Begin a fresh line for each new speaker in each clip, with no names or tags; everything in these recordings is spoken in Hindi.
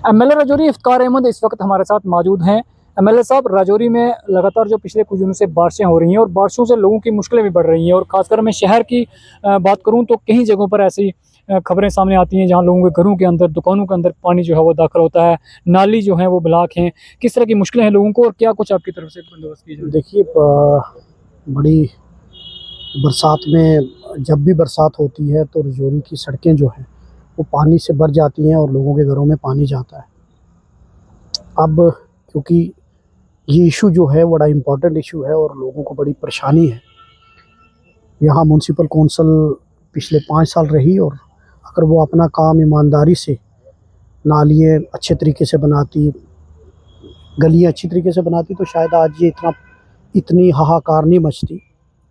एमएलए राजौरी इफ्तार अहमद इस वक्त हमारे साथ मौजूद हैं। एमएलए साहब, राजौरी में लगातार जो पिछले कुछ दिनों से बारिशें हो रही हैं और बारिशों से लोगों की मुश्किलें भी बढ़ रही हैं, और ख़ासकर मैं शहर की बात करूं तो कई जगहों पर ऐसी खबरें सामने आती हैं जहां लोगों के घरों के अंदर, दुकानों के अंदर पानी जो है वो दाखिल होता है, नाली जो है वो ब्लॉक हैं। किस तरह की मुश्किलें हैं लोगों को और क्या कुछ आपकी तरफ से बंदोबस्त किया जाए?
देखिए, बड़ी बरसात में जब भी बरसात होती है तो राजौरी की सड़कें जो हैं वो पानी से भर जाती हैं और लोगों के घरों में पानी जाता है। अब क्योंकि ये इशू जो है बड़ा इम्पोर्टेंट इशू है और लोगों को बड़ी परेशानी है। यहाँ म्यूनसिपल कौंसिल पिछले 5 साल रही, और अगर वो अपना काम ईमानदारी से, नालियाँ अच्छे तरीके से बनाती, गलियाँ अच्छी तरीके से बनाती, तो शायद आज ये इतनी हाहाकार नहीं मचती।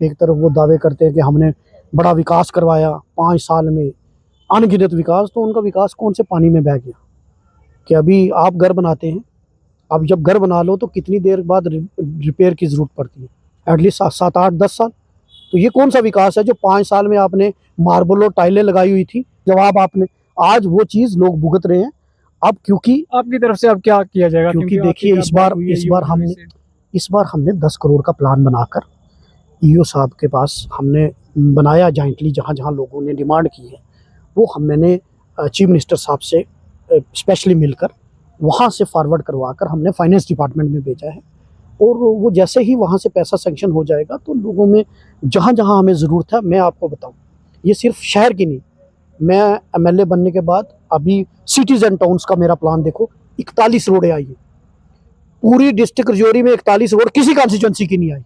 एक तरफ वो दावे करते हैं कि हमने बड़ा विकास करवाया 5 साल में, अनगिनत विकास, तो उनका विकास कौन से पानी में बह गया? कि अभी आप घर बनाते हैं, अब जब घर बना लो तो कितनी देर बाद रिपेयर की ज़रूरत पड़ती है? एटलीस्ट 7, 8, 10 साल। तो ये कौन सा विकास है जो 5 साल में आपने मार्बल और टाइलें लगाई हुई थी? जवाब आपने, आज वो चीज़ लोग भुगत रहे हैं। अब क्योंकि
आपकी तरफ से अब क्या किया जाएगा?
क्योंकि देखिए, इस बार हमने 10 करोड़ का प्लान बनाकर ईओ साहब के पास हमने बनाया जॉइंटली, जहाँ जहाँ लोगों ने डिमांड की है वो मैंने चीफ मिनिस्टर साहब से स्पेशली मिलकर वहाँ से फॉरवर्ड करवाकर हमने फाइनेंस डिपार्टमेंट में भेजा है। और वो जैसे ही वहाँ से पैसा सेंक्शन हो जाएगा तो लोगों में जहाँ जहाँ हमें ज़रूरत है, मैं आपको बताऊँ, ये सिर्फ शहर की नहीं, मैं एमएलए बनने के बाद अभी सिटीज़ एंड टाउन्स का मेरा प्लान देखो, 41 रोडें आई है पूरी डिस्ट्रिक्ट राजौरी में। 41 रोड किसी कॉन्स्टिट्यूंसी की नहीं आई,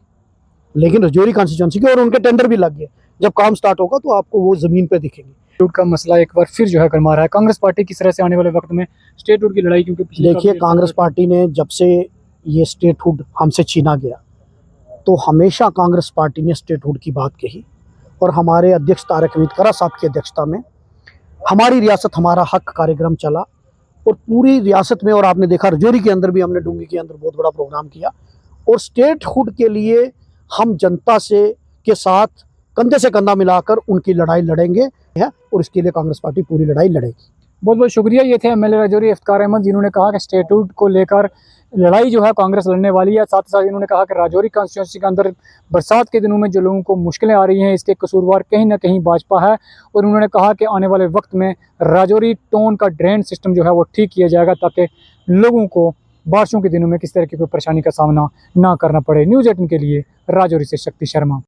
लेकिन राजौरी कॉन्स्टिट्यूंसी की, और उनके टेंडर भी लग गए। जब काम स्टार्ट होगा तो आपको वो ज़मीन पे दिखेंगे।
स्टेट का मसला एक बार फिर जो है गरमा रहा है। कांग्रेस पार्टी किस तरह से आने वाले वक्त में स्टेटहुड की लड़ाई, क्योंकि
देखिए, कांग्रेस पार्टी ने जब से ये स्टेटहुड हमसे छीना गया तो हमेशा कांग्रेस पार्टी ने स्टेटहुड की बात कही, और हमारे अध्यक्ष तारक हमीद करा साहब की अध्यक्षता में हमारी रियासत हमारा हक कार्यक्रम चला, और पूरी रियासत में, और आपने देखा राजौरी के अंदर भी हमने डूंगी के अंदर बहुत बड़ा प्रोग्राम किया। और स्टेटहुड के लिए हम जनता से के साथ कंधे से कंधा मिलाकर उनकी लड़ाई लड़ेंगे है, और इसके लिए कांग्रेस पार्टी पूरी लड़ाई लड़ेगी।
बहुत बहुत शुक्रिया। ये थे एमएलए राजौरी इफ्तार अहमद, जिन्होंने कहा कि स्टेटहुड को लेकर लड़ाई जो है कांग्रेस लड़ने वाली है। साथ ही साथ इन्होंने कहा कि राजौरी कॉन्स्टिट्यूंसी के अंदर बरसात के दिनों में जो लोगों को मुश्किलें आ रही हैं, इसके कसूरवार कहीं ना कहीं भाजपा है। और उन्होंने कहा कि आने वाले वक्त में राजौरी टाउन का ड्रेन सिस्टम जो है वो ठीक किया जाएगा, ताकि लोगों को बारिशों के दिनों में किस तरह की कोई परेशानी का सामना ना करना पड़े। न्यूज़ 18 के लिए राजौरी से शक्ति शर्मा।